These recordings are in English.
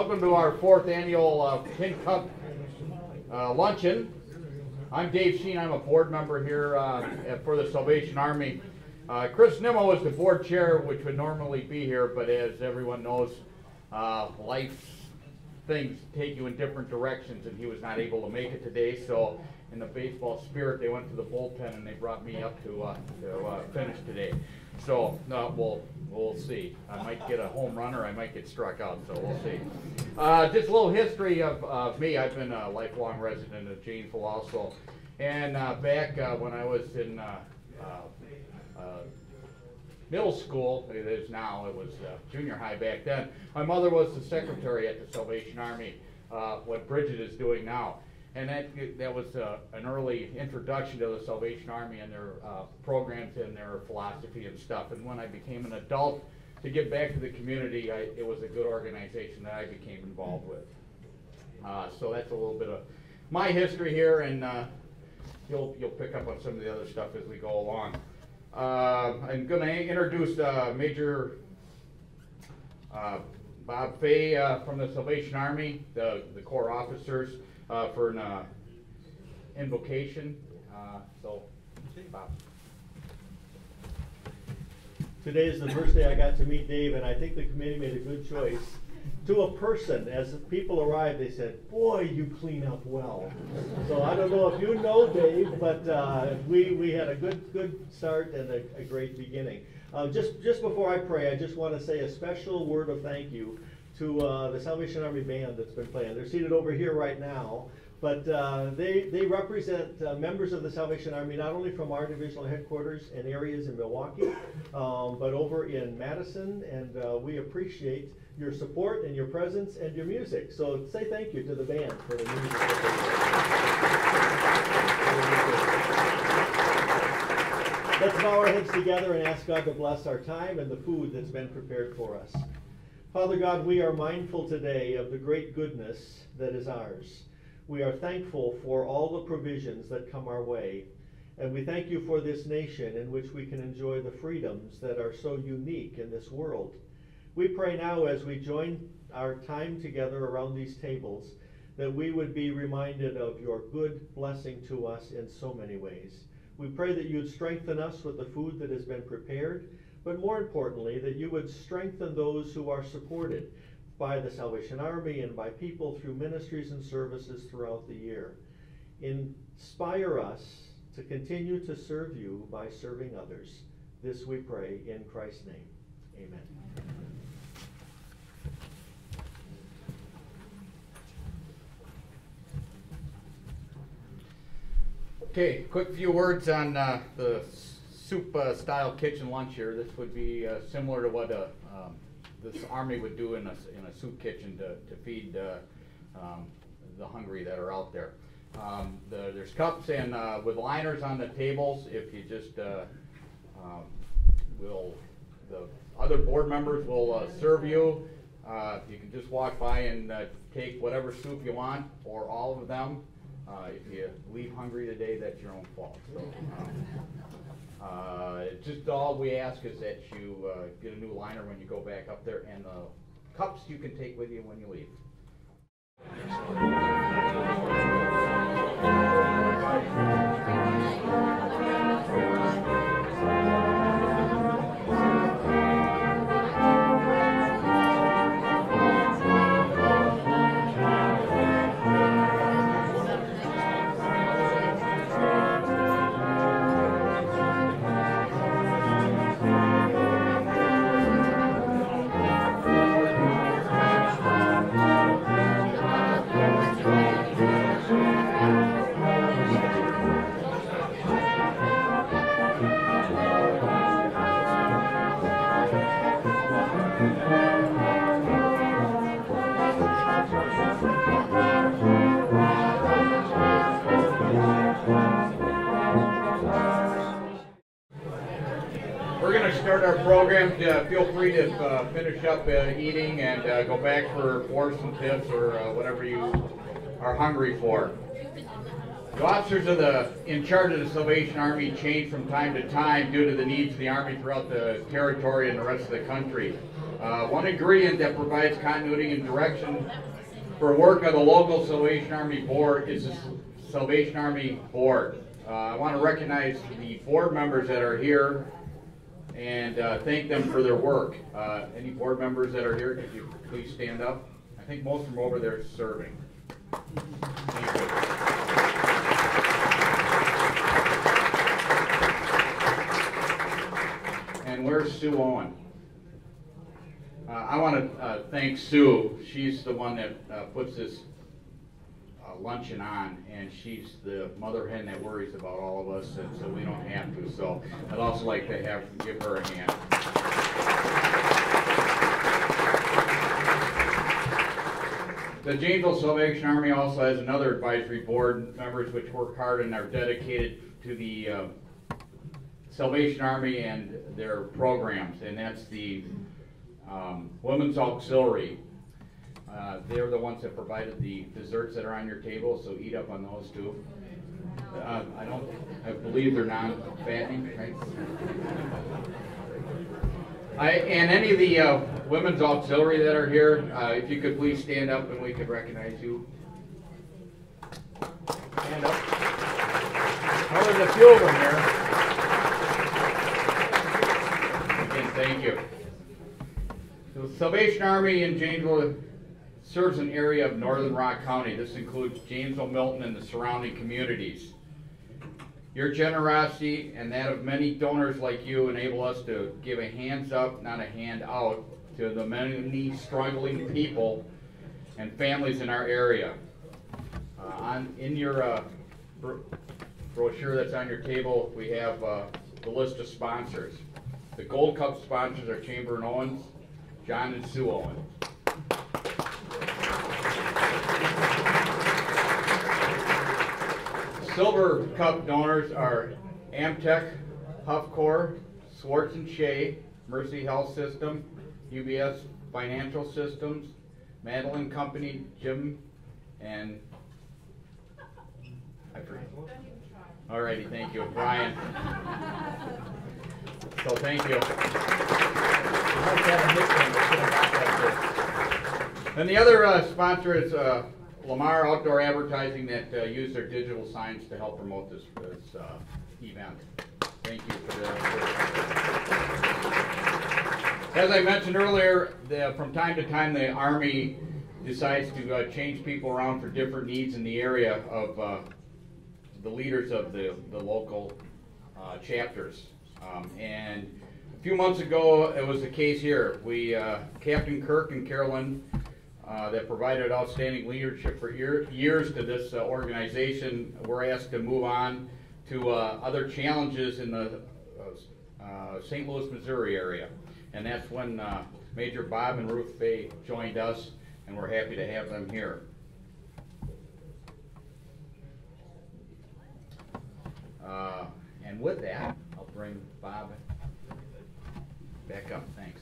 Welcome to our 4th annual Tin Cup luncheon. I'm Dave Sheen. I'm a board member here for the Salvation Army. Chris Nimmo is the board chair, which would normally be here, but as everyone knows, life things take you in different directions, and he was not able to make it today. So in the baseball spirit, they went to the bullpen and they brought me up to finish today. So we'll see. I might get a home run or I might get struck out, so we'll see. Just a little history of me. I've been a lifelong resident of Janesville also. And back when I was in middle school, it is now, it was junior high back then, my mother was the secretary at the Salvation Army, what Bridget is doing now. And that was an early introduction to the Salvation Army and their programs and their philosophy and stuff. And when I became an adult to give back to the community, it was a good organization that I became involved with. So that's a little bit of my history here, and you'll pick up on some of the other stuff as we go along. I'm going to introduce Major Bob Fay from the Salvation Army, the Corps officers, for an invocation. So, Bob. Today is the first day I got to meet Dave, and I think the committee made a good choice. To a person, as people arrived, they said, "Boy, you clean up well." So I don't know if you know Dave, but we had a good start and a great beginning. Just before I pray, I just want to say a special word of thank you to the Salvation Army band that's been playing. They're seated over here right now, but they represent members of the Salvation Army not only from our divisional headquarters and areas in Milwaukee, but over in Madison, and we appreciate your support and your presence and your music. So say thank you to the band for the music. Let's bow our heads together and ask God to bless our time and the food that's been prepared for us. Father God, we are mindful today of the great goodness that is ours. We are thankful for all the provisions that come our way, and we thank you for this nation in which we can enjoy the freedoms that are so unique in this world. We pray now as we join our time together around these tables that we would be reminded of your good blessing to us in so many ways. We pray that you'd strengthen us with the food that has been prepared, but more importantly, that you would strengthen those who are supported by the Salvation Army and by people through ministries and services throughout the year. Inspire us to continue to serve you by serving others. This we pray in Christ's name. Amen. Okay, quick few words on the soup-style kitchen lunch here. This would be similar to what this Army would do in a soup kitchen to feed the hungry that are out there. There's cups and with liners on the tables. If you just the other board members will serve you. You can just walk by and take whatever soup you want, or all of them. If you leave hungry today, that's your own fault. So, just all we ask is that you get a new liner when you go back up there, and the cups you can take with you when you leave. Start our program. Feel free to finish up eating and go back for some tips or whatever you are hungry for. The officers in charge of the Salvation Army change from time to time due to the needs of the Army throughout the territory and the rest of the country. One ingredient that provides continuity and direction for work of the local Salvation Army Board is the Salvation Army Board. I want to recognize the board members that are here and thank them for their work. Any board members that are here, could you please stand up? I think most of them are over there serving. Thank you. And where's Sue Owen? I want to thank Sue. She's the one that puts this luncheon on, and she's the mother hen that worries about all of us, and so we don't have to. So I'd also like to give her a hand. The Janesville Salvation Army also has another advisory board members which work hard and are dedicated to the Salvation Army and their programs, and that's the Women's Auxiliary. They're the ones that provided the desserts that are on your table, so eat up on those too. I believe they're non-fattening, right? And any of the Women's Auxiliary that are here, if you could please stand up and we could recognize you. Stand up. Oh, there's a few of them here. Again, thank you. The Salvation Army in Janesville serves an area of northern Rock County. This includes Janesville, Milton, and the surrounding communities. Your generosity and that of many donors like you enable us to give a hands up, not a hand out, to the many struggling people and families in our area. In your brochure that's on your table, we have the list of sponsors. The Gold Cup sponsors are Chamber and Owens, John and Sue Owen. Silver Cup donors are Amtech, Huffcore, Swartz and Shea, Mercy Health System, UBS Financial Systems, Madeline Company, Jim, and I forget. Alrighty, thank you, Brian. So thank you. And the other sponsor is Lamar Outdoor Advertising that use their digital signs to help promote this event. Thank you for that. As I mentioned earlier, from time to time the Army decides to change people around for different needs in the area of the leaders of the local chapters. And a few months ago, it was the case here. Captain Kirk and Carolyn, that provided outstanding leadership for years to this organization, were asked to move on to other challenges in the St. Louis, Missouri area. And that's when Major Bob and Ruth Fay joined us, and we're happy to have them here. And with that, I'll bring Bob back up. Thanks.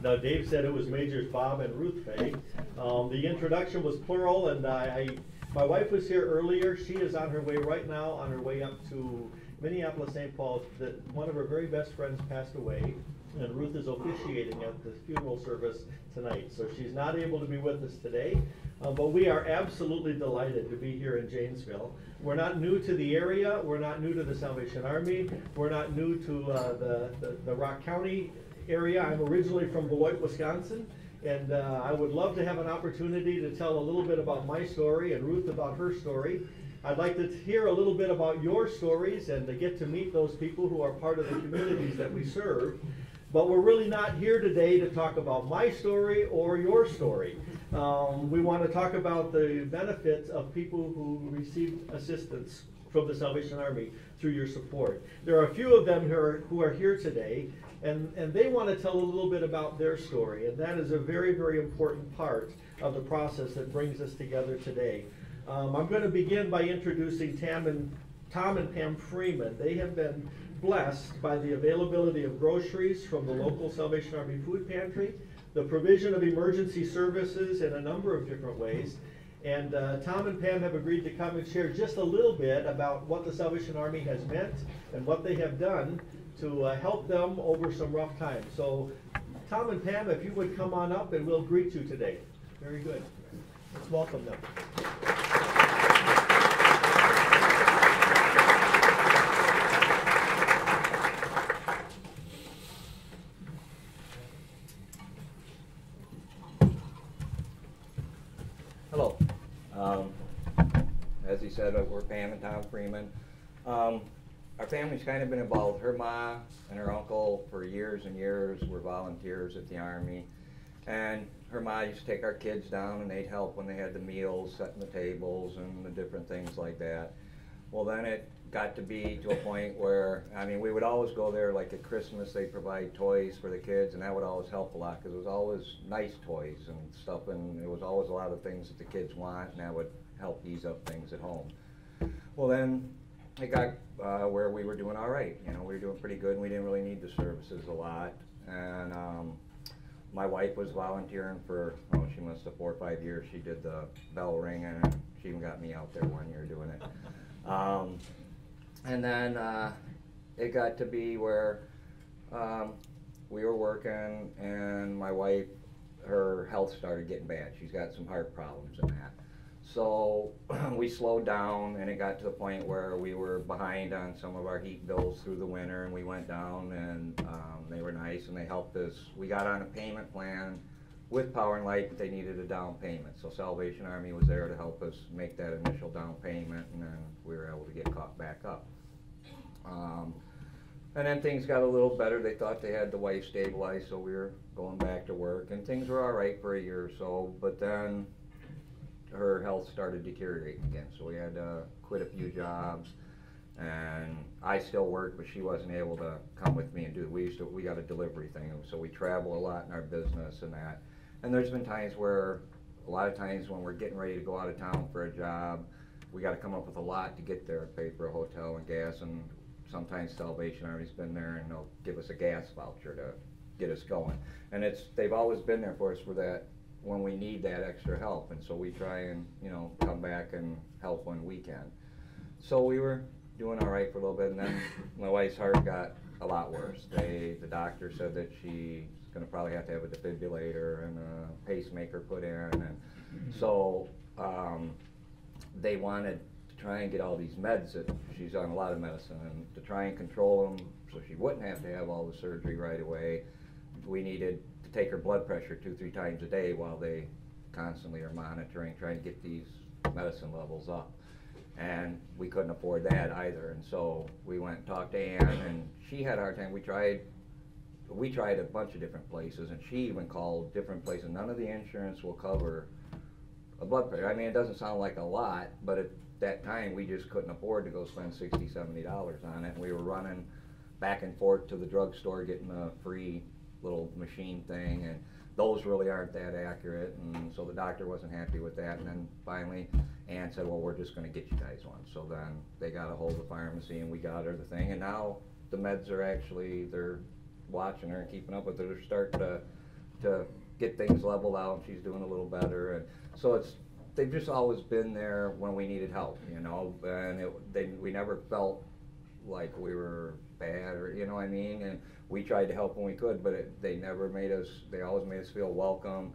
Now, Dave said it was Majors Bob and Ruth Fay. The introduction was plural, and my wife was here earlier. She is on her way right now, on her way up to Minneapolis, St. Paul. One of her very best friends passed away, and Ruth is officiating at the funeral service tonight. So she's not able to be with us today, but we are absolutely delighted to be here in Janesville. We're not new to the area. We're not new to the Salvation Army. We're not new to the Rock County area. I'm originally from Beloit, Wisconsin, and I would love to have an opportunity to tell a little bit about my story and Ruth about her story. I'd like to hear a little bit about your stories and to get to meet those people who are part of the communities that we serve. But we're really not here today to talk about my story or your story. We want to talk about the benefits of people who received assistance from the Salvation Army through your support. There are a few of them who are here today, and they want to tell a little bit about their story, and that is a very, very important part of the process that brings us together today. I'm going to begin by introducing Tom and Pam Freeman. They have been blessed by the availability of groceries from the local Salvation Army food pantry. the provision of emergency services in a number of different ways. And Tom and Pam have agreed to come and share just a little bit about what the Salvation Army has meant and what they have done to help them over some rough times. So Tom and Pam, if you would come on up and we'll greet you today. Very good. Let's welcome them. Hello. As he said, we're Pam and Tom Freeman. Our family's kind of been involved. Her ma and her uncle for years and years were volunteers at the Army. And her ma used to take our kids down and they'd help when they had the meals, setting the tables and the different things like that. Well, then it got to be to a point where, I mean, we would always go there, like at Christmas, they'd provide toys for the kids, and that would always help a lot because it was always nice toys and stuff, and it was always a lot of things that the kids want, and that would help ease up things at home. Well, then it got where we were doing all right. You know, we were doing pretty good, and we didn't really need the services a lot. And my wife was volunteering for, oh, she must have 4 or 5 years. She did the bell ring, and she even got me out there one year doing it. And then it got to be where we were working, and my wife, her health started getting bad. She's got some heart problems and that. So we slowed down, and it got to the point where we were behind on some of our heat bills through the winter, and we went down, and they were nice, and they helped us. We got on a payment plan with Power and Light, but they needed a down payment. So Salvation Army was there to help us make that initial down payment, and then we were able to get caught back up. And then things got a little better. They thought they had the wife stabilized, so we were going back to work, and things were all right for a year or so, but then her health started deteriorating again, so we had to quit a few jobs, and I still worked, but she wasn't able to come with me and do it. We got a delivery thing, so we travel a lot in our business and that, and there's been times where, a lot of times when we're getting ready to go out of town for a job, we got to come up with a lot to get there, pay for a hotel and gas, and sometimes Salvation Army's been there and they'll give us a gas voucher to get us going, and they've always been there for us for that, when we need that extra help, and so we try and, you know, come back and help when we can. So we were doing all right for a little bit, and then my wife's heart got a lot worse. The doctor said that she's going to probably have to have a defibrillator and a pacemaker put in, and so they wanted to try and get all these meds that she's on, a lot of medicine, and to try and control them so she wouldn't have to have all the surgery right away. We needed to take her blood pressure 2-3 times a day while they constantly are monitoring, trying to get these medicine levels up. And we couldn't afford that either, and so we went and talked to Ann, and she had a hard time. We tried a bunch of different places, and she even called different places. None of the insurance will cover a blood pressure. I mean, it doesn't sound like a lot, but at that time we just couldn't afford to go spend $60, $70 on it. And we were running back and forth to the drugstore getting a free little machine thing, and those really aren't that accurate, and so the doctor wasn't happy with that. And then finally Ann said, well, we're just going to get you guys one. So then they got a hold of the pharmacy, and we got her the thing, and now the meds are actually, they're watching her and keeping up with her. They're starting to get things leveled out, and she's doing a little better. And so they've just always been there when we needed help, you know, and we never felt like we were bad, or, you know what I mean, and we tried to help when we could, but they never made us, they always made us feel welcome,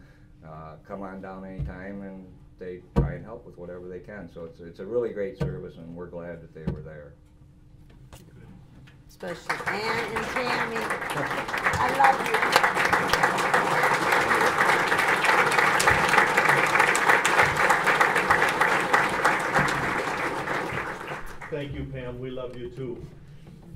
come on down anytime, and they try and help with whatever they can. So it's a really great service, and we're glad that they were there. Especially Ann and Tammy. I love you. Thank you, Pam. We love you too.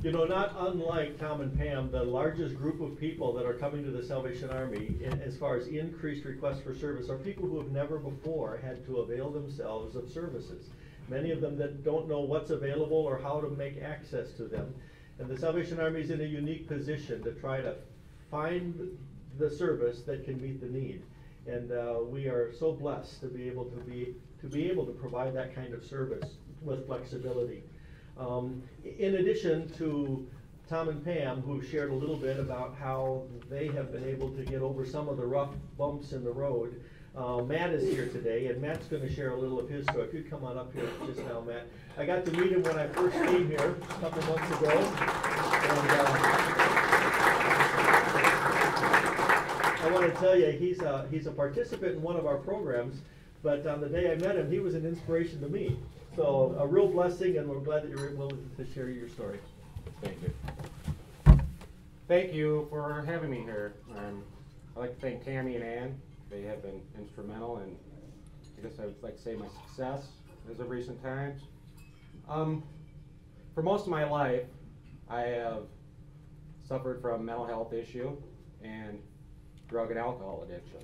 You know, not unlike Tom and Pam, the largest group of people that are coming to the Salvation Army, as far as increased requests for service, are people who have never before had to avail themselves of services. Many of them that don't know what's available or how to make access to them. And the Salvation Army is in a unique position to try to find the service that can meet the need. And we are so blessed to be able to provide that kind of service with flexibility. In addition to Tom and Pam, who shared a little bit about how they have been able to get over some of the rough bumps in the road. Matt is here today, and Matt's going to share a little of his story. If you'd come on up here just now, Matt. I got to meet him when I first came here a couple months ago. And I want to tell you, he's a participant in one of our programs, but on the day I met him, he was an inspiration to me. So a real blessing, and we're glad that you're willing to share your story. Thank you. Thank you for having me here. I'd like to thank Tammy and Ann. They have been instrumental in, I guess I would like to say, my success as of recent times. For most of my life, I have suffered from mental health issue and drug and alcohol addiction.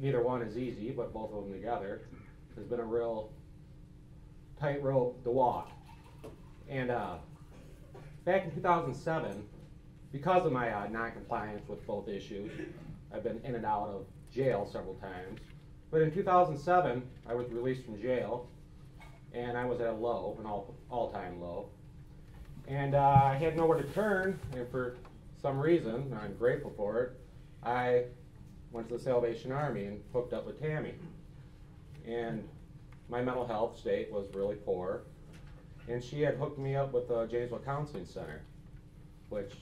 Neither one is easy, but both of them together has been a real tightrope to walk. And back in 2007, because of my non-compliance with both issues, I've been in and out of jail several times. But in 2007, I was released from jail, and I was at a low, an all-time low. And I had nowhere to turn, and for some reason, and I'm grateful for it, I went to the Salvation Army and hooked up with Tammy. And my mental health state was really poor, and she had hooked me up with the Janesville Counseling Center, which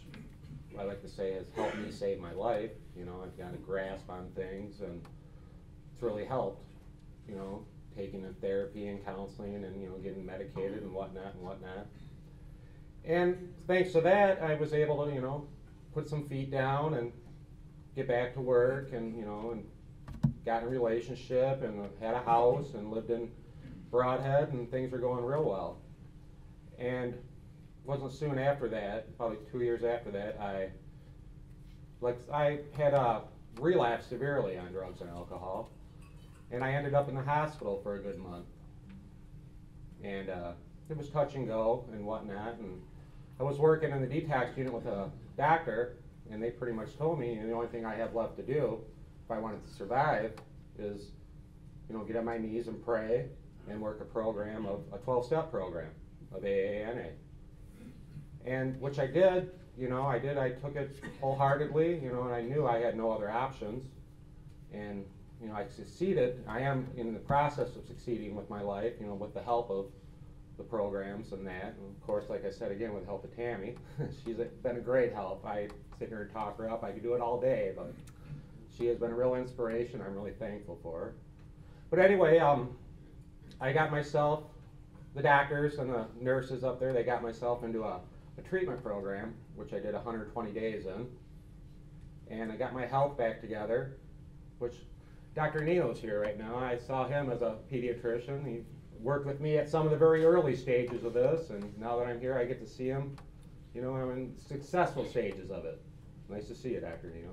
I like to say has helped me save my life. You know, I've got a grasp on things, and it's really helped, you know, taking the therapy and counseling and, you know, getting medicated and whatnot and whatnot. And thanks to that, I was able to, you know, put some feet down and get back to work, and, you know, and got in a relationship and had a house and lived in Broadhead, and things were going real well. And it wasn't soon after that, probably 2 years after that, I had relapsed severely on drugs and alcohol, and I ended up in the hospital for a good month. And it was touch and go and whatnot, and I was working in the detox unit with a doctor, and they pretty much told me, you know, the only thing I have left to do if I wanted to survive is, you know, get on my knees and pray and work a program of a 12-step program of AANA. And which I did, you know, I took it wholeheartedly, you know, and I knew I had no other options. And, you know, I succeeded. I am in the process of succeeding with my life, you know, with the help of the programs and that. And of course, like I said again, with the help of Tammy. She's been a great help. I sit here and talk her up. I could do it all day, but she has been a real inspiration. I'm really thankful for her. But anyway, I got myself, the doctors and the nurses up there, they got myself into a treatment program, which I did 120 days in. And I got my health back together, which Dr. Nino's here right now. I saw him as a pediatrician. He worked with me at some of the very early stages of this, and now that I'm here, I get to see him, you know, I'm in successful stages of it. Nice to see you, Dr. Nino.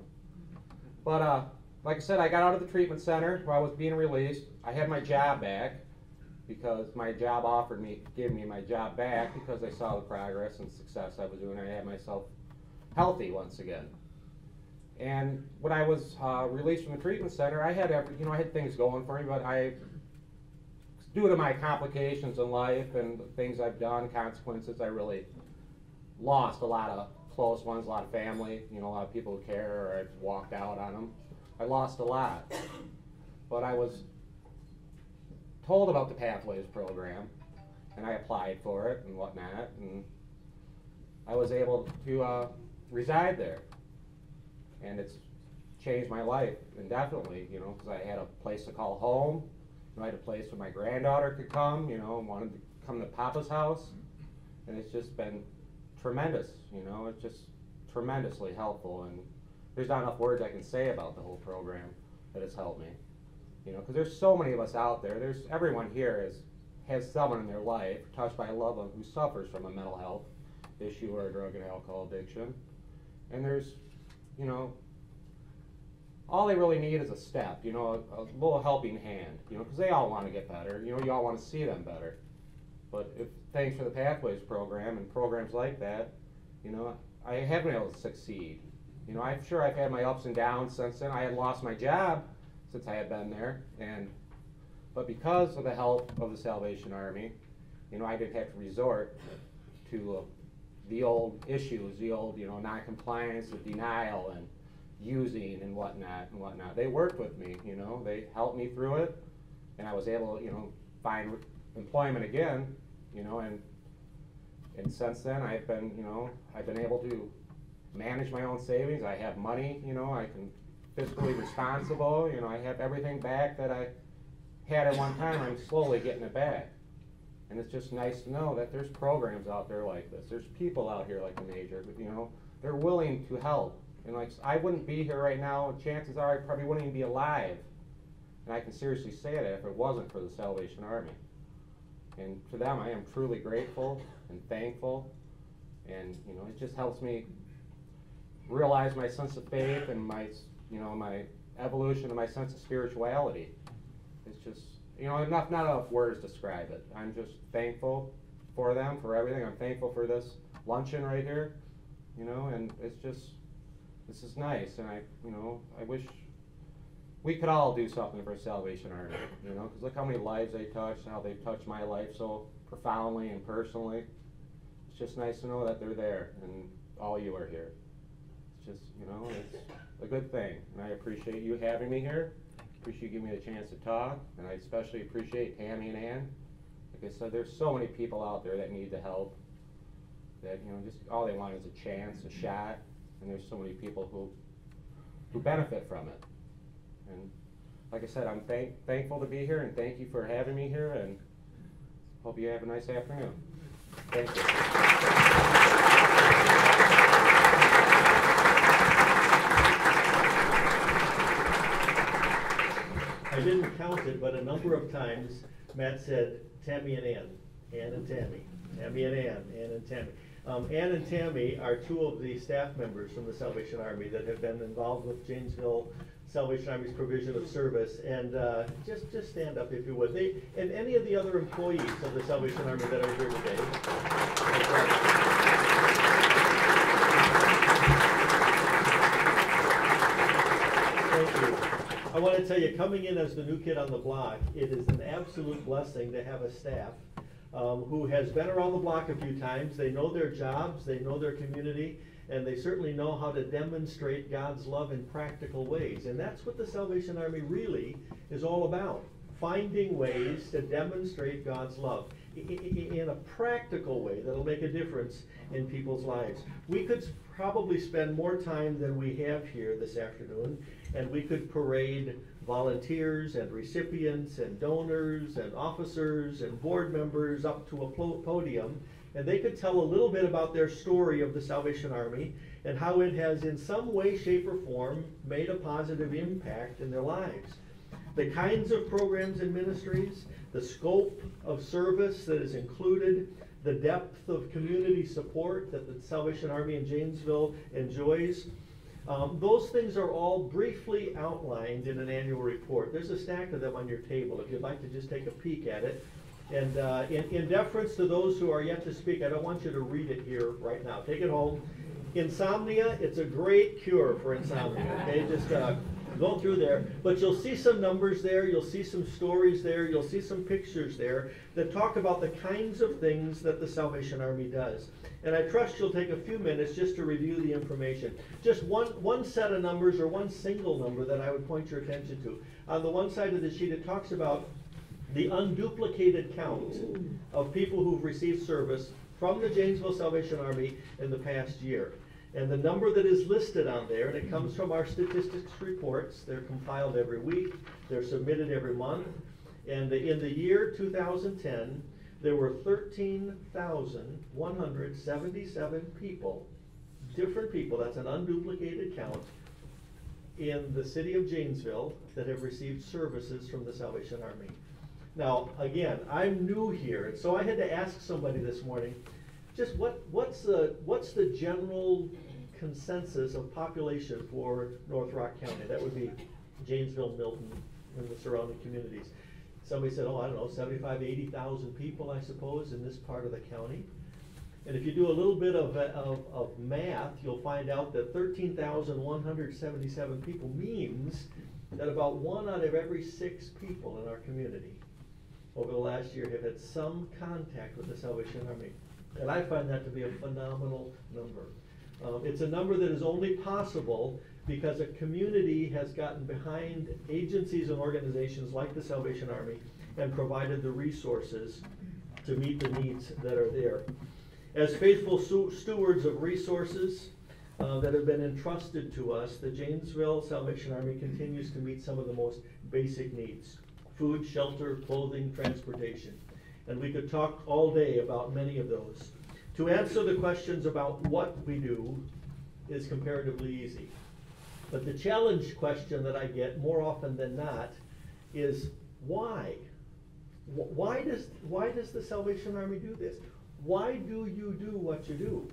But like I said, I got out of the treatment center where I was being released. I had my job back because my job gave me my job back because I saw the progress and success I was doing. I had myself healthy once again. And when I was released from the treatment center, I had I had things going for me, but due to my complications in life and the things I've done, consequences, I really lost a lot of close ones, a lot of family, you know, a lot of people who care, or I've walked out on them. I lost a lot. But I was told about the Pathways program, and I applied for it and whatnot, and I was able to reside there. And it's changed my life indefinitely, you know, because I had a place to call home. I had a place where my granddaughter could come, you know, wanted to come to Papa's house, and it's just been tremendous, you know, it's just tremendously helpful, and there's not enough words I can say about the whole program that has helped me, you know, because there's so many of us out there. Everyone here has someone in their life touched by a loved one who suffers from a mental health issue or a drug and alcohol addiction, and there's, you know, all they really need is a step, you know, a little helping hand, you know, because they all want to get better. You know, you all want to see them better. But thanks for the Pathways program and programs like that, you know, I have been able to succeed. You know, I'm sure I've had my ups and downs since then. I had lost my job since I had been there, but because of the help of the Salvation Army, you know, I didn't have to resort to the old issues, the old, non-compliance, the denial, and using and whatnot. They worked with me, they helped me through it, and I was able to, find employment again, and since then I've been able to manage my own savings. I have money, I can fiscally responsible, I have everything back that I had at one time. I'm slowly getting it back. And it's just nice to know that there's programs out there like this. There's people out here like the Major, they're willing to help. And like, I wouldn't be here right now, chances are I probably wouldn't even be alive. And I can seriously say that if it wasn't for the Salvation Army. And to them, I am truly grateful and thankful. And, it just helps me realize my sense of faith and my, my evolution and my sense of spirituality. It's just, not enough words describe it. I'm just thankful for them, for everything. I'm thankful for this luncheon right here, and it's just, this is nice. And I wish we could all do something for Salvation Army, because look how many lives they touched, how they've touched my life so profoundly and personally. It's just nice to know that they're there and all you are here. It's just, it's a good thing. And I appreciate you having me here. Appreciate you giving me the chance to talk, and I especially appreciate Tammy and Ann. Like I said, there's so many people out there that need the help, that just all they want is a chance, a shot, and there's so many people who benefit from it. And like I said, I'm thankful to be here, and thank you for having me here, and hope you have a nice afternoon. Thank you. I didn't count it, but a number of times Matt said Tammy and Ann, Ann and Tammy, Tammy and Ann, Ann and Tammy. Ann and Tammy are two of the staff members from the Salvation Army that have been involved with Janesville Salvation Army's provision of service. And just stand up if you would. And any of the other employees of the Salvation Army that are here today. Thank you. I want to tell you, coming in as the new kid on the block, it is an absolute blessing to have a staff who has been around the block a few times. They know their jobs, they know their community, and they certainly know how to demonstrate God's love in practical ways. And that's what the Salvation Army really is all about, finding ways to demonstrate God's love in a practical way that'll make a difference in people's lives. We could probably spend more time than we have here this afternoon, and we could parade volunteers and recipients and donors and officers and board members up to a podium, and they could tell a little bit about their story of the Salvation Army and how it has in some way, shape, or form made a positive impact in their lives. The kinds of programs and ministries, the scope of service that is included, the depth of community support that the Salvation Army in Janesville enjoys. Those things are all briefly outlined in an annual report. There's a stack of them on your table if you'd like to just take a peek at it. And in deference to those who are yet to speak, I don't want you to read it here right now. Take it home. Insomnia, it's a great cure for insomnia. Okay, just go through there. But you'll see some numbers there, you'll see some stories there, you'll see some pictures there that talk about the kinds of things that the Salvation Army does. And I trust you'll take a few minutes just to review the information. Just one set of numbers, or one single number that I would point your attention to. On the one side of the sheet, it talks about the unduplicated count of people who've received service from the Janesville Salvation Army in the past year. And the number that is listed on there, and it comes from our statistics reports, they're compiled every week, they're submitted every month, and in the year 2010, there were 13,177 people, different people, that's an unduplicated count, in the city of Janesville that have received services from the Salvation Army. Now, again, I'm new here, and so I had to ask somebody this morning, just what's the general consensus of population for North Rock County? That would be Janesville, Milton, and the surrounding communities. Somebody said, I don't know, 75, 80,000 people, I suppose, in this part of the county. And if you do a little bit of math, you'll find out that 13,177 people means that about 1 out of every 6 people in our community over the last year have had some contact with the Salvation Army. And I find that to be a phenomenal number. It's a number that is only possible because a community has gotten behind agencies and organizations like the Salvation Army and provided the resources to meet the needs that are there. As faithful stewards of resources that have been entrusted to us, the Janesville Salvation Army continues to meet some of the most basic needs: food, shelter, clothing, transportation. And we could talk all day about many of those. To answer the questions about what we do is comparatively easy. But the challenge question that I get more often than not is why? Why does the Salvation Army do this? Why do you do what you do?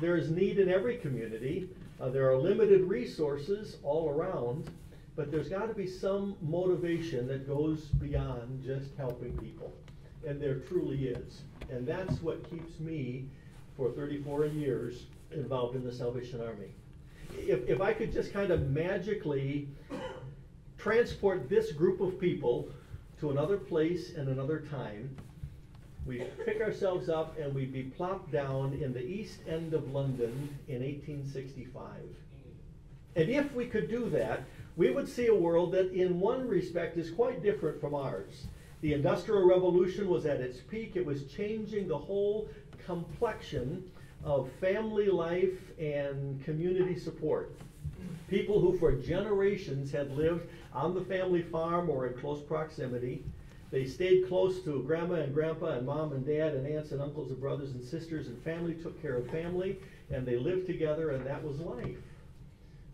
There is need in every community. There are limited resources all around, but there's got to be some motivation that goes beyond just helping people. And there truly is. And that's what keeps me, for 34 years, involved in the Salvation Army. If I could just kind of magically transport this group of people to another place and another time, we'd pick ourselves up and we'd be plopped down in the East End of London in 1865. And if we could do that, we would see a world that in one respect is quite different from ours. The Industrial Revolution was at its peak. It was changing the whole complexion of family life and community support. People who for generations had lived on the family farm or in close proximity. They stayed close to grandma and grandpa and mom and dad and aunts and uncles and brothers and sisters, and family took care of family, and they lived together, and that was life.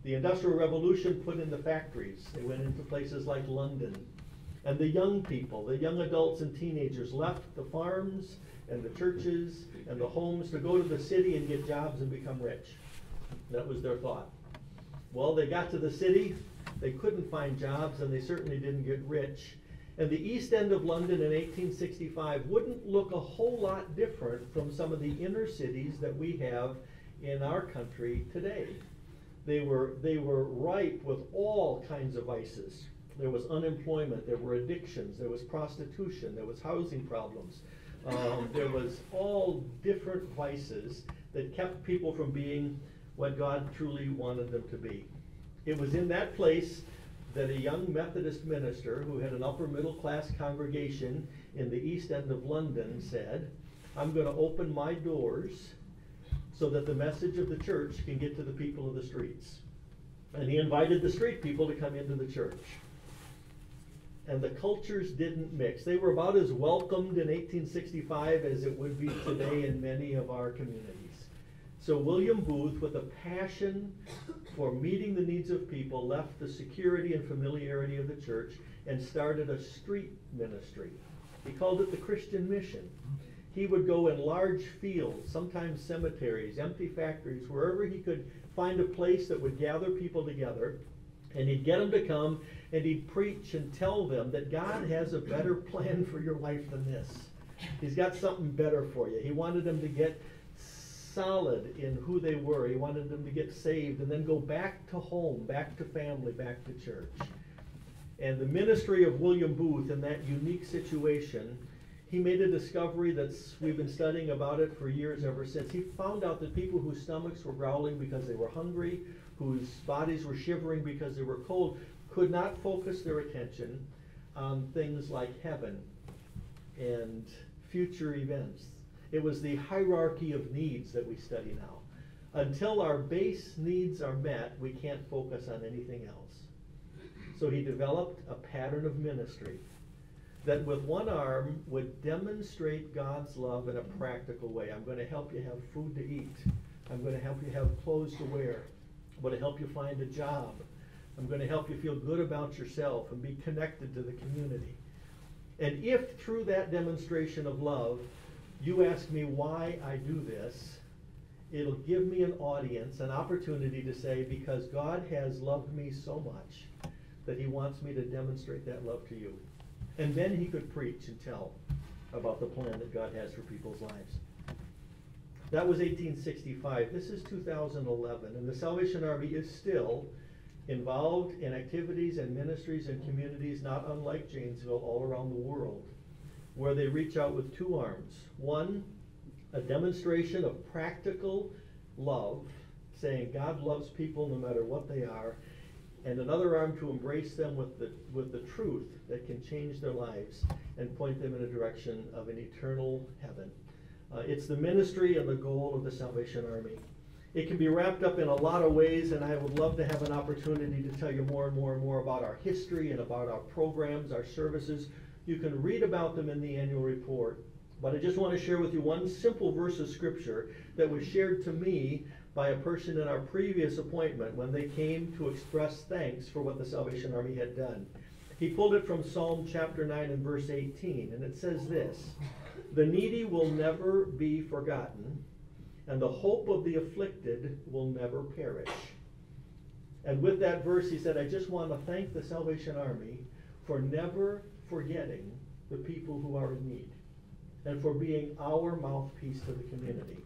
The Industrial Revolution put in the factories. They went into places like London. And the young people, the young adults and teenagers, left the farms and the churches and the homes to go to the city and get jobs and become rich. That was their thought. Well, they got to the city, they couldn't find jobs, and they certainly didn't get rich. And the East End of London in 1865 wouldn't look a whole lot different from some of the inner cities that we have in our country today. They were ripe with all kinds of vices. There was unemployment, there were addictions, there was prostitution, there was housing problems. There was all different vices that kept people from being what God truly wanted them to be. It was in that place that a young Methodist minister who had an upper middle class congregation in the East End of London said, "I'm going to open my doors so that the message of the church can get to the people of the streets." And he invited the street people to come into the church. And the cultures didn't mix. They were about as welcomed in 1865 as it would be today in many of our communities. So William Booth, with a passion for meeting the needs of people, left the security and familiarity of the church and started a street ministry. He called it the Christian Mission. He would go in large fields, sometimes cemeteries, empty factories, wherever he could find a place that would gather people together, and he'd get them to come and he'd preach and tell them that God has a better plan for your life than this. He's got something better for you. He wanted them to get solid in who they were. He wanted them to get saved and then go back to home, back to family, back to church. And the ministry of William Booth in that unique situation, he made a discovery we've been studying about it for years ever since. He found out that people whose stomachs were growling because they were hungry, whose bodies were shivering because they were cold, could not focus their attention on things like heaven and future events. It was the hierarchy of needs that we study now. Until our base needs are met, we can't focus on anything else. So he developed a pattern of ministry that with one arm would demonstrate God's love in a practical way. I'm going to help you have food to eat. I'm going to help you have clothes to wear. I'm going to help you find a job. I'm going to help you feel good about yourself and be connected to the community. And if through that demonstration of love, you ask me why I do this, it'll give me an audience, an opportunity to say, because God has loved me so much that he wants me to demonstrate that love to you. And then he could preach and tell about the plan that God has for people's lives. That was 1865. This is 2011, and the Salvation Army is still involved in activities and ministries and communities not unlike Janesville all around the world, where they reach out with two arms. One, a demonstration of practical love, saying God loves people no matter what they are, and another arm to embrace them with the truth that can change their lives and point them in a direction of an eternal heaven. It's the ministry and the goal of the Salvation Army. It can be wrapped up in a lot of ways, and I would love to have an opportunity to tell you more and more and more about our history and about our programs, our services. You can read about them in the annual report, but I just want to share with you one simple verse of scripture that was shared to me by a person in our previous appointment when they came to express thanks for what the Salvation Army had done. He pulled it from Psalm chapter 9 and verse 18, and it says this: "The needy will never be forgotten, and the hope of the afflicted will never perish." And with that verse, he said, I just want to thank the Salvation Army for never forgetting the people who are in need, and for being our mouthpiece to the community.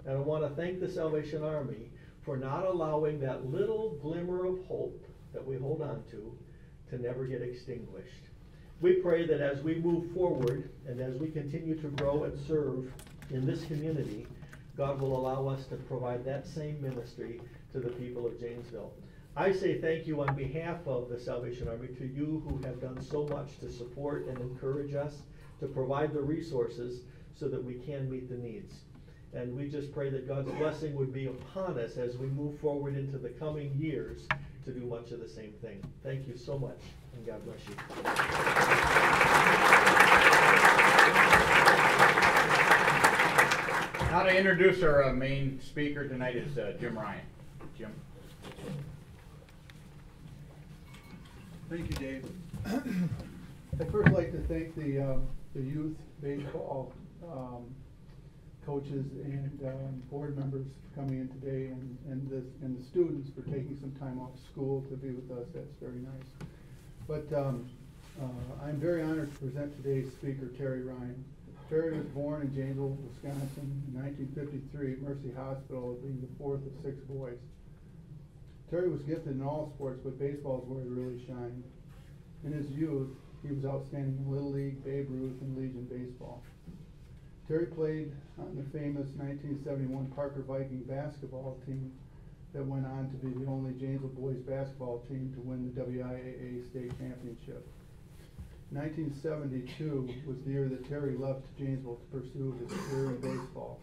And I want to thank the Salvation Army for not allowing that little glimmer of hope that we hold on to never get extinguished. We pray that as we move forward and as we continue to grow and serve in this community, God will allow us to provide that same ministry to the people of Janesville. I say thank you on behalf of the Salvation Army to you who have done so much to support and encourage us, to provide the resources so that we can meet the needs. And we just pray that God's blessing would be upon us as we move forward into the coming years to do much of the same thing. Thank you so much, and God bless you. Now to introduce our main speaker tonight is Jim Ryan. Jim. Thank you, Dave. I'd first like to thank the youth baseball coaches and board members for coming in today, and the students for taking some time off school to be with us. That's very nice. But I'm very honored to present today's speaker, Terry Ryan. Terry was born in Janesville, Wisconsin in 1953 at Mercy Hospital, being the fourth of 6 boys. Terry was gifted in all sports, but baseball is where he really shined. In his youth, he was outstanding in Little League, Babe Ruth, and Legion baseball. Terry played on the famous 1971 Parker Viking basketball team that went on to be the only Janesville boys basketball team to win the WIAA state championship. 1972 was the year that Terry left Janesville to pursue his career in baseball.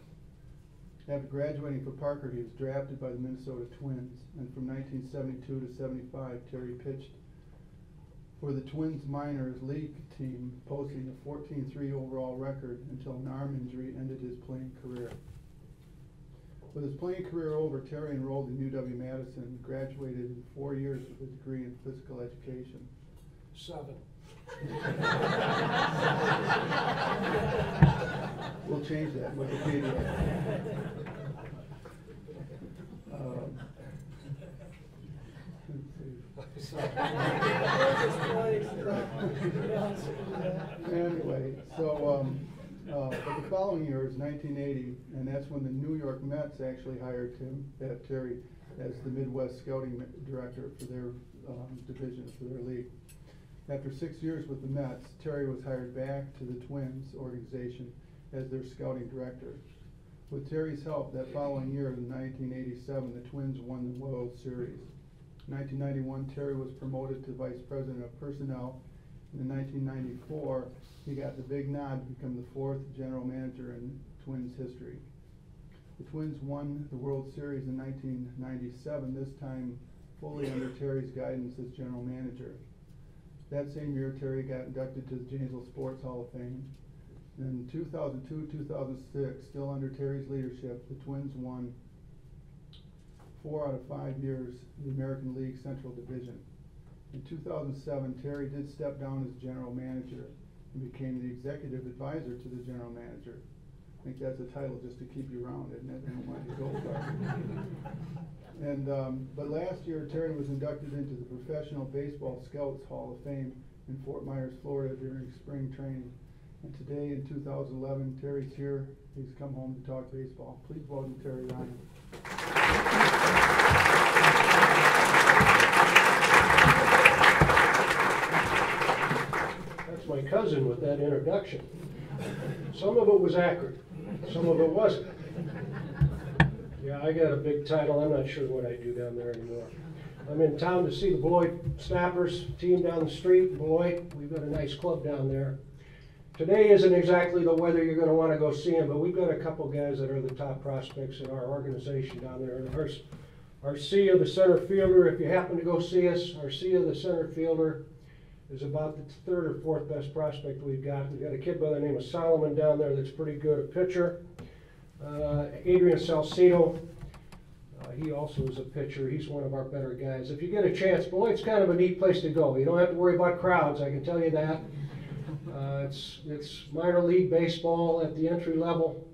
After graduating from Parker, he was drafted by the Minnesota Twins, and from 1972 to 75, Terry pitched for the Twins minors league team, posting a 14-3 overall record until an arm injury ended his playing career. With his playing career over, Terry enrolled in UW-Madison and graduated in 4 years with a degree in physical education. 7. We'll change that, Wikipedia. Anyway, but the following year is 1980, and that's when the New York Mets actually hired Terry as the Midwest Scouting Director for their division, for their league. After 6 years with the Mets, Terry was hired back to the Twins organization as their scouting director. With Terry's help, that following year, in 1987, the Twins won the World Series. In 1991, Terry was promoted to Vice President of Personnel, and in 1994, he got the big nod to become the 4th general manager in Twins history. The Twins won the World Series in 1997, this time fully under Terry's guidance as general manager. That same year, Terry got inducted to the Janesville Sports Hall of Fame. In 2002-2006, still under Terry's leadership, the Twins won 4 out of 5 years the American League Central Division. In 2007, Terry did step down as general manager and became the executive advisor to the general manager. I think that's a title just to keep you around, isn't it? I don't want you to go far. But last year, Terry was inducted into the Professional Baseball Scouts Hall of Fame in Fort Myers, Florida during spring training. And today, in 2011, Terry's here. He's come home to talk baseball. Please welcome Terry Ryan. That's my cousin with that introduction. Some of it was accurate. Some of it wasn't. Yeah, I got a big title. I'm not sure what I do down there anymore. I'm in town to see the Beloit Snappers team down the street. Beloit, we've got a nice club down there. Today isn't exactly the weather you're going to want to go see them, but we've got a couple guys that are the top prospects in our organization down there. Our Cia, the center fielder, if you happen to go see us, our Cia, the center fielder, is about the third or fourth best prospect we've got. We've got a kid by the name of Solomon down there that's pretty good, a pitcher. Adrian Salcido, he also is a pitcher. He's one of our better guys. If you get a chance, Beloit's kind of a neat place to go. You don't have to worry about crowds, I can tell you that. It's minor league baseball at the entry level.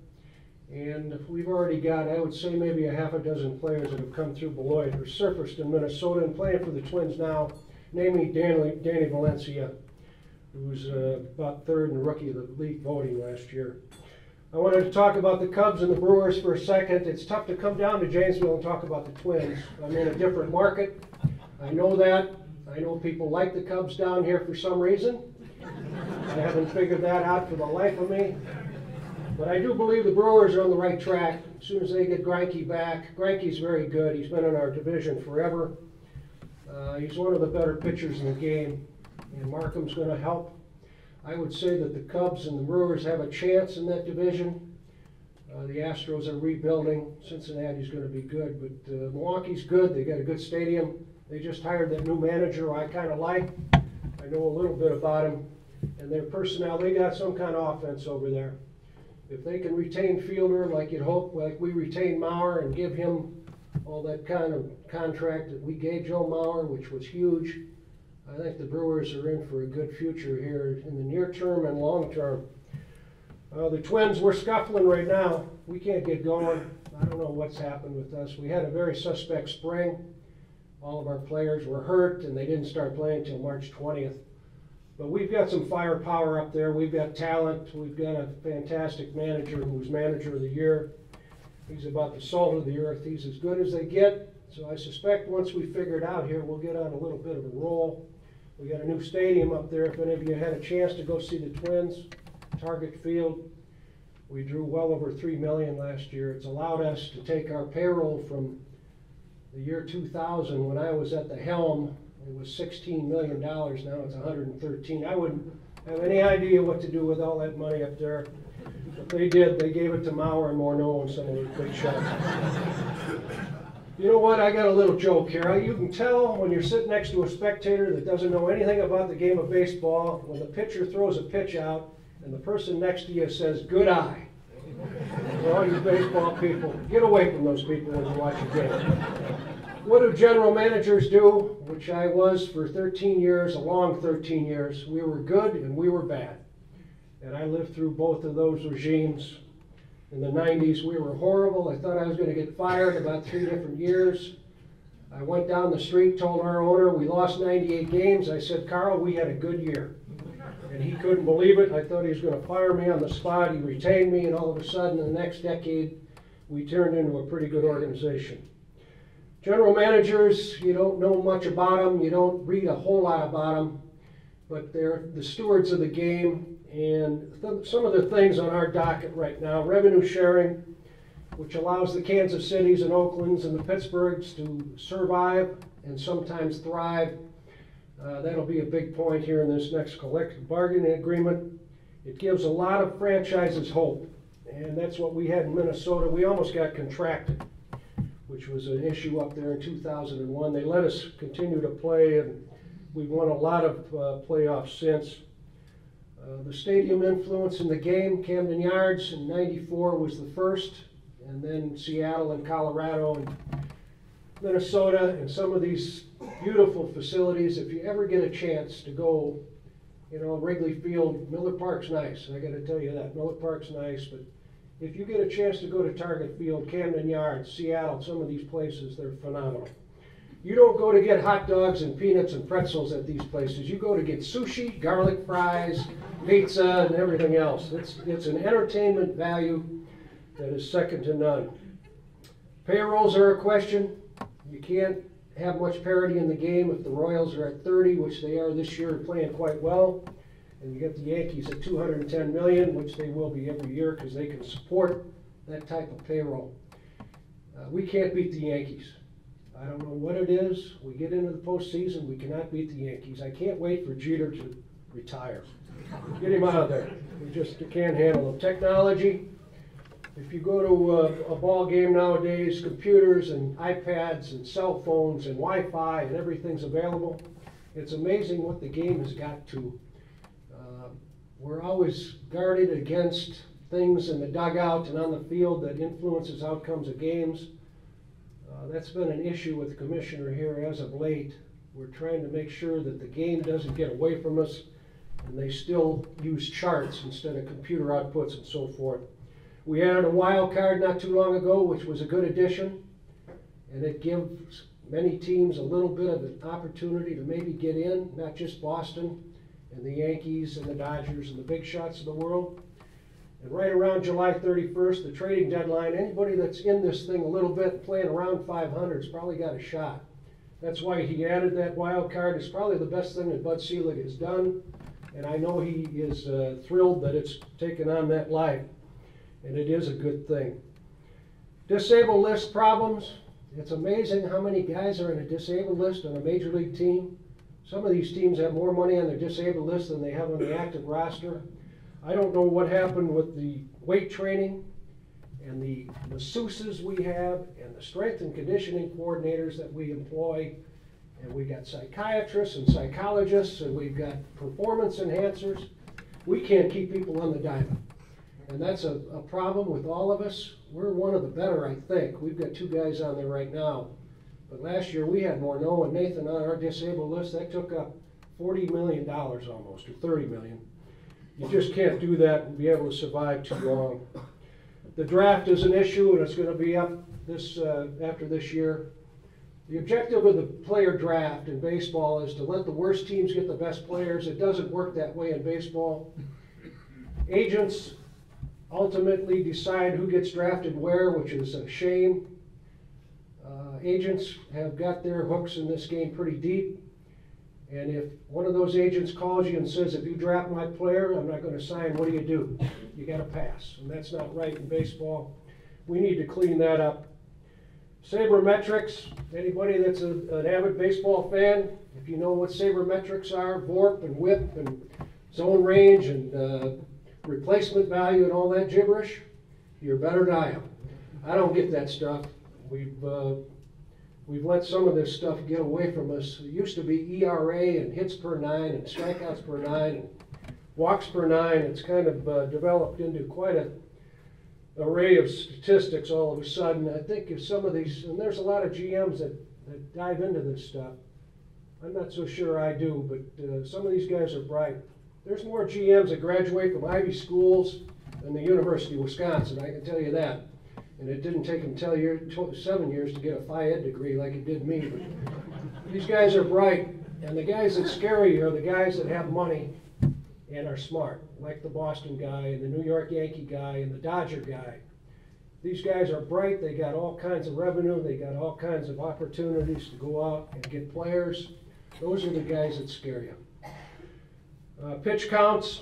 And we've already got, I would say, maybe a half a dozen players that have come through Beloit or surfaced in Minnesota and playing for the Twins now, namely Danny Valencia, who's about third in rookie of the league voting last year. I wanted to talk about the Cubs and the Brewers for a second. It's tough to come down to Janesville and talk about the Twins. I'm in a different market. I know that. I know people like the Cubs down here for some reason. I haven't figured that out for the life of me. But I do believe the Brewers are on the right track. As soon as they get Greinke back, Greinke's very good. He's been in our division forever. He's one of the better pitchers in the game, and Markham's going to help. I would say that the Cubs and the Brewers have a chance in that division. The Astros are rebuilding. Cincinnati's going to be good, but Milwaukee's good. They got a good stadium. They just hired that new manager who I kind of like. I know a little bit about him. And their personnel, they got some kind of offense over there. If they can retain Fielder like you'd hope, like we retained Mauer and give him all that kind of contract that we gave Joe Mauer, which was huge, I think the Brewers are in for a good future here in the near term and long term. The Twins, we're scuffling right now. We can't get going. I don't know what's happened with us. We had a very suspect spring. All of our players were hurt and they didn't start playing until March 20th. But we've got some firepower up there. We've got talent. We've got a fantastic manager who's manager of the year. He's about the salt of the earth. He's as good as they get. So I suspect once we figure it out here, we'll get on a little bit of a roll. We got a new stadium up there. If any of you had a chance to go see the Twins, Target Field, we drew well over $3 million last year. It's allowed us to take our payroll from the year 2000 when I was at the helm. It was $16 million, now it's $113. I wouldn't have any idea what to do with all that money up there. But they did, they gave it to Mauer and Morneau and some of those big shots. You know what, I got a little joke here. You can tell when you're sitting next to a spectator that doesn't know anything about the game of baseball, when the pitcher throws a pitch out and the person next to you says, "Good eye." For all you baseball people, get away from those people when you watch a game. What do general managers do? Which I was for 13 years, a long 13 years. We were good and we were bad. And I lived through both of those regimes. In the 90s, we were horrible. I thought I was going to get fired about 3 different years. I went down the street, told our owner, we lost 98 games. I said, "Carl, we had a good year." And he couldn't believe it. I thought he was going to fire me on the spot. He retained me, and all of a sudden, in the next decade, we turned into a pretty good organization. General managers, you don't know much about them, you don't read a whole lot about them, but they're the stewards of the game. And some of the things on our docket right now: revenue sharing, which allows the Kansas Cities and Oaklands and the Pittsburghs to survive and sometimes thrive. That'll be a big point here in this next collective bargaining agreement. It gives a lot of franchises hope, and that's what we had in Minnesota. We almost got contracted, which was an issue up there in 2001. They let us continue to play, and we've won a lot of playoffs since. The stadium influence in the game: Camden Yards in '94 was the first, and then Seattle and Colorado and Minnesota, and some of these beautiful facilities. If you ever get a chance to go, you know, Wrigley Field, Miller Park's nice, I got to tell you that. Miller Park's nice, but if you get a chance to go to Target Field, Camden Yards, Seattle, some of these places, they're phenomenal. You don't go to get hot dogs and peanuts and pretzels at these places. You go to get sushi, garlic fries, pizza, and everything else. It's an entertainment value that is second to none. Payrolls are a question. You can't have much parity in the game if the Royals are at 30, which they are this year, playing quite well, and you get the Yankees at $210 million, which they will be every year because they can support that type of payroll. We can't beat the Yankees. I don't know what it is. We get into the postseason, we cannot beat the Yankees. I can't wait for Jeter to retire. Get him out of there. We just can't handle him. Technology. If you go to a ball game nowadays, computers and iPads and cell phones and Wi-Fi and everything's available. It's amazing what the game has got to. We're always guarded against things in the dugout and on the field that influences outcomes of games. That's been an issue with the commissioner here as of late. We're trying to make sure that the game doesn't get away from us, and they still use charts instead of computer outputs and so forth. We added a wild card not too long ago, which was a good addition, and it gives many teams a little bit of an opportunity to maybe get in, not just Boston and the Yankees and the Dodgers and the big shots of the world. And right around July 31st, the trading deadline, anybody that's in this thing a little bit, playing around 500, has probably got a shot. That's why he added that wild card. It's probably the best thing that Bud Selig has done, and I know he is thrilled that it's taken on that life, and it is a good thing. Disabled list problems. It's amazing how many guys are in a disabled list on a major league team. Some of these teams have more money on their disabled list than they have on the active roster. I don't know what happened with the weight training and the masseuses we have and the strength and conditioning coordinators that we employ. And we got psychiatrists and psychologists, and we've got performance enhancers. We can't keep people on the diamond. And that's a problem with all of us. We're one of the better, I think. We've got 2 guys on there right now. But last year we had more. Noah and Nathan on our disabled list. That took up $40 million almost, or $30 million. You just can't do that and be able to survive too long. The draft is an issue, and it's going to be up this after this year. The objective of the player draft in baseball is to let the worst teams get the best players. It doesn't work that way in baseball. Agents ultimately decide who gets drafted where, which is a shame. Agents have got their hooks in this game pretty deep. And if one of those agents calls you and says, if you draft my player, I'm not going to sign, what do? You got to pass. And that's not right in baseball. We need to clean that up. Sabermetrics, anybody that's an avid baseball fan, if you know what sabermetrics are, VORP and WHIP and zone range and replacement value and all that gibberish, you're better than I am. I don't get that stuff. We've let some of this stuff get away from us. It used to be ERA and hits per 9 and strikeouts per 9 and walks per 9. It's kind of developed into quite an array of statistics all of a sudden. I think if some of these, and there's a lot of GMs that dive into this stuff. I'm not so sure I do, but some of these guys are bright. There's more GMs that graduate from Ivy schools than the University of Wisconsin, I can tell you that. And it didn't take them 7 years to get a Phi Ed degree like it did me. But these guys are bright, and the guys that scare you are the guys that have money and are smart, like the Boston guy and the New York Yankee guy and the Dodger guy. These guys are bright, they got all kinds of revenue, they got all kinds of opportunities to go out and get players. Those are the guys that scare you. Pitch counts,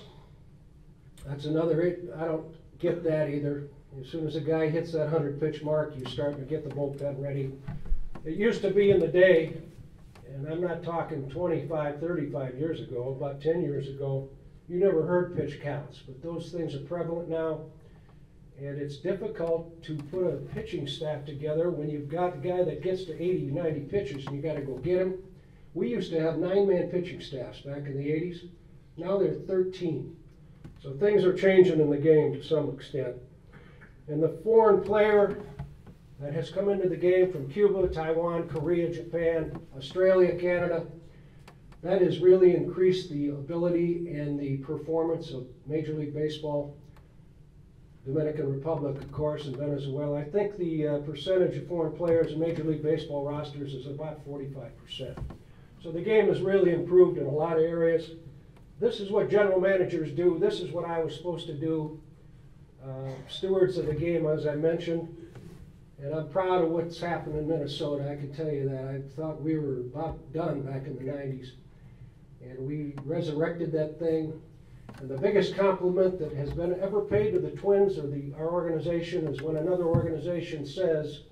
that's another, I don't get that either. As soon as a guy hits that 100 pitch mark, you're starting to get the bullpen ready. It used to be in the day, and I'm not talking 25, 35 years ago, about 10 years ago, you never heard pitch counts, but those things are prevalent now. And it's difficult to put a pitching staff together when you've got the guy that gets to 80, 90 pitches and you got to go get him. We used to have 9-man pitching staffs back in the 80s. Now they're 13. So things are changing in the game to some extent. And the foreign player that has come into the game from Cuba, Taiwan, Korea, Japan, Australia, Canada, that has really increased the ability and the performance of Major League Baseball. Dominican Republic, of course, and Venezuela. I think the percentage of foreign players in Major League Baseball rosters is about 45%. So the game has really improved in a lot of areas. This is what general managers do. This is what I was supposed to do. Stewards of the game, as I mentioned. And I'm proud of what's happened in Minnesota. I can tell you that. I thought we were about done back in the 90s. And we resurrected that thing. And the biggest compliment that has been ever paid to the Twins or our organization is when another organization says,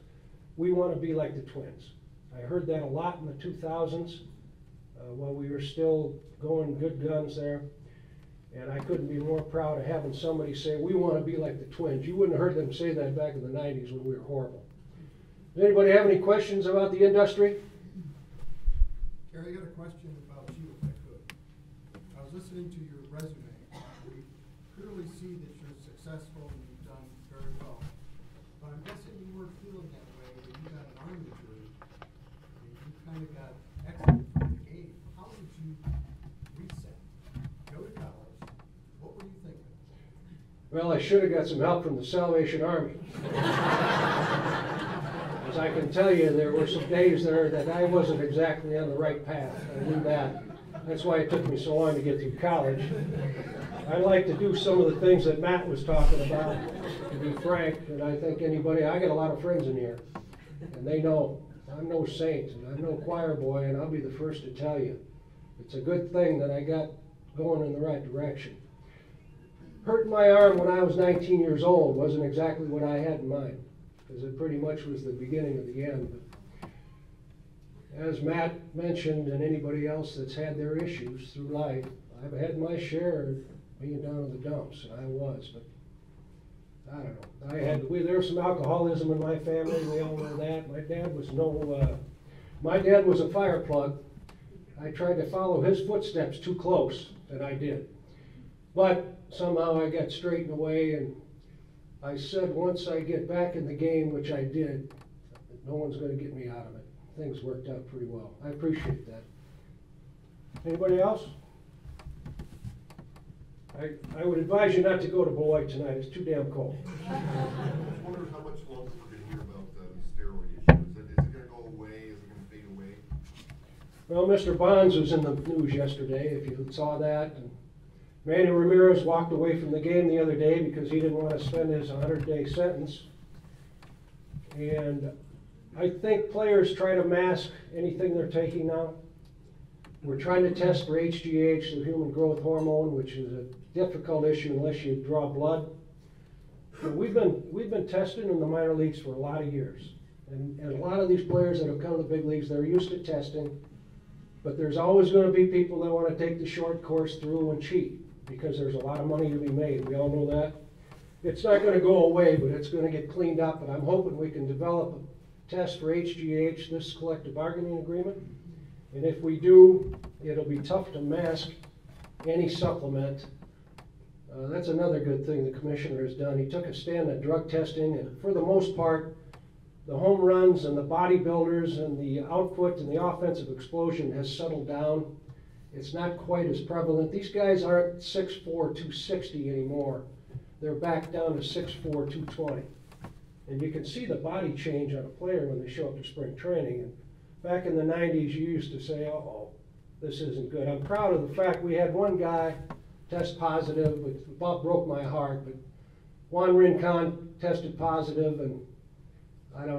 we want to be like the Twins. I heard that a lot in the 2000s while we were still going good guns there. And I couldn't be more proud of having somebody say, we want to be like the Twins. You wouldn't have heard them say that back in the 90s when we were horrible. Does anybody have any questions about the industry? Gary, I got a question about you, if I could. I was listening to your resume. We clearly see that you're successful and you've done very well. But I'm guessing you weren't feeling that way when you got an Army degree. And you kind of got exited from the game. How did you reset? Go to college. What were you thinking? Well, I should have got some help from the Salvation Army. As I can tell you, there were some days there that I wasn't exactly on the right path. I knew that. That's why it took me so long to get through college. I like to do some of the things that Matt was talking about, to be frank, and I think I got a lot of friends in here, and they know I'm no saint, and I'm no choir boy, and I'll be the first to tell you, it's a good thing that I got going in the right direction. Hurting my arm when I was 19 years old wasn't exactly what I had in mind, because it pretty much was the beginning of the end. But as Matt mentioned, and anybody else that's had their issues through life, I've had my share of being down in the dumps, and I was, but I don't know. There was some alcoholism in my family, we all know that. My dad was a fire plug. I tried to follow his footsteps too close, and I did. But somehow I got straightened away, and I said once I get back in the game, which I did, no one's going to get me out of it. Things worked out pretty well. I appreciate that. Anybody else? I would advise you not to go to Beloit tonight. It's too damn cold. I was wondering how much longer we're going to hear about the steroid issue. Is it going to go away? Is it going to fade away? Well, Mr. Bonds was in the news yesterday, if you saw that. And Manny Ramirez walked away from the game the other day because he didn't want to spend his 100-day sentence. And I think players try to mask anything they're taking now. We're trying to test for HGH, the human growth hormone, which is a difficult issue unless you draw blood. But we've been testing in the minor leagues for a lot of years. And a lot of these players that have come to the big leagues, they're used to testing. But there's always going to be people that want to take the short course through and cheat, because there's a lot of money to be made. We all know that. It's not going to go away, but it's going to get cleaned up. And I'm hoping we can develop a test for HGH, this collective bargaining agreement. And if we do, it'll be tough to mask any supplement. That's another good thing the commissioner has done. He took a stand at drug testing, and for the most part, the home runs and the bodybuilders and the output and the offensive explosion has settled down. It's not quite as prevalent. These guys aren't 6'4", 260 anymore. They're back down to 6'4", 220. And you can see the body change on a player when they show up to spring training. And back in the 90s, you used to say, uh-oh, this isn't good. I'm proud of the fact we had one guy test positive, but about broke my heart. But Juan Rincon tested positive, and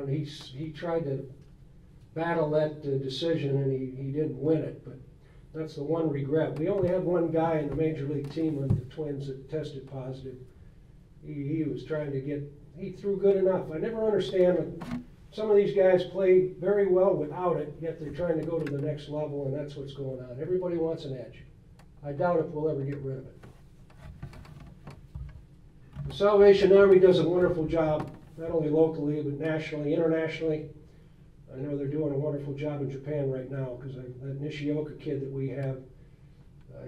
he tried to battle that decision, and he didn't win it. But that's the one regret. We only had one guy in the major league team with the Twins that tested positive. He was trying to he threw good enough. I never understand that some of these guys play very well without it, yet they're trying to go to the next level, and that's what's going on. Everybody wants an edge. I doubt if we'll ever get rid of it. The Salvation Army does a wonderful job, not only locally, but nationally, internationally. I know they're doing a wonderful job in Japan right now, because that Nishioka kid that we have,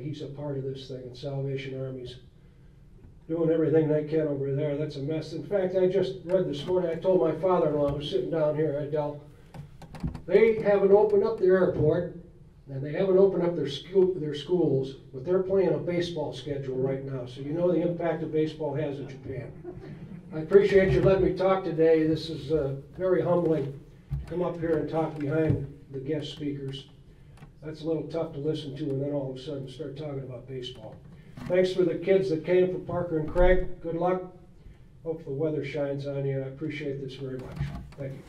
he's a part of this thing, and Salvation Army's doing everything they can over there. That's a mess. In fact, I just read this morning, I told my father-in-law, I was sitting down here, they haven't opened up the airport, and they haven't opened up their schools, but they're playing a baseball schedule right now, so you know the impact that baseball has in Japan. I appreciate you letting me talk today. This is very humbling to come up here and talk behind the guest speakers. That's a little tough to listen to and then all of a sudden start talking about baseball. Thanks for the kids that came from Parker and Craig. Good luck. Hope the weather shines on you. I appreciate this very much. Thank you.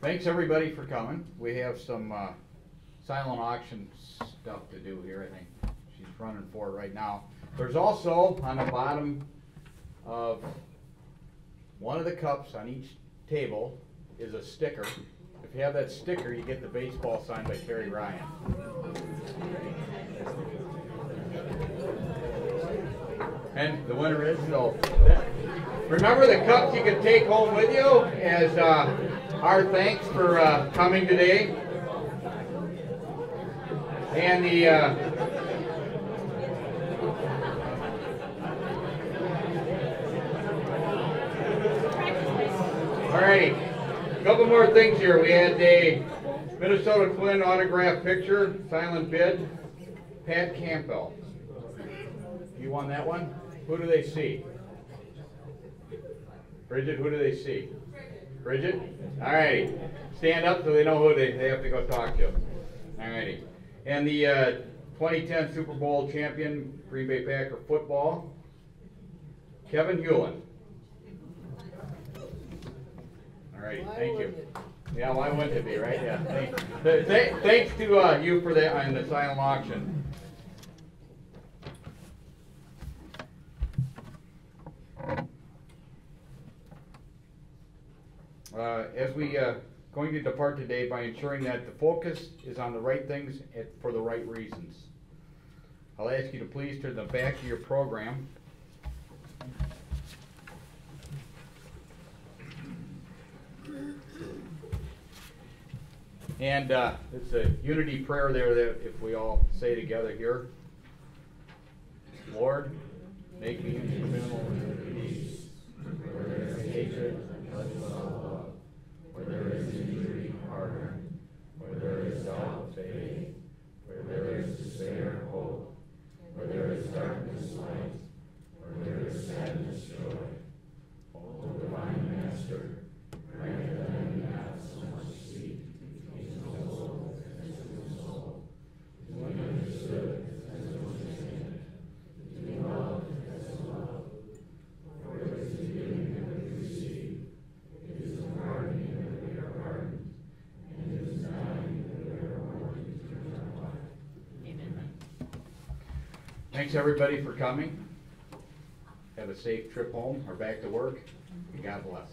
Thanks everybody for coming. We have some silent auction stuff to do here. I think she's running for it right now. There's also on the bottom of one of the cups on each table is a sticker. If you have that sticker, you get the baseball signed by Terry Ryan. And the winner is, remember the cups you can take home with you as our thanks for coming today. And the alrighty, a couple more things here. We had a Minnesota Twin autograph picture, silent bid, Pat Campbell. You won that one? Who do they see? Bridget, who do they see? Bridget? Alrighty. Stand up so they know who they have to go talk to. Alrighty. And the 2010 Super Bowl champion, Green Bay Packer football, Kevin Hewlin. Alrighty, thank you. Yeah, why wouldn't it be, right? Yeah. Thanks to you for that on the silent auction. As we going to depart today by ensuring that the focus is on the right things for the right reasons. I'll ask you to please turn the back of your program. And it's a unity prayer there that if we all say together here. Lord, make me instrumental in peace, where there is hatred, touch love, where there is injury, pardon, where there is doubt, faith, where there is despair, hope, where there is darkness, light, where there is sadness, joy. O divine Master, grant that I may not so much seek to please the soul as to the soul, to be understood as to understand, to be loved as to love. For it is the giving that we receive, it is the pardoning that we are pardoned, and it is dying that we are born to eternal life. Amen. Thanks everybody for coming. Have a safe trip home or back to work. And God bless.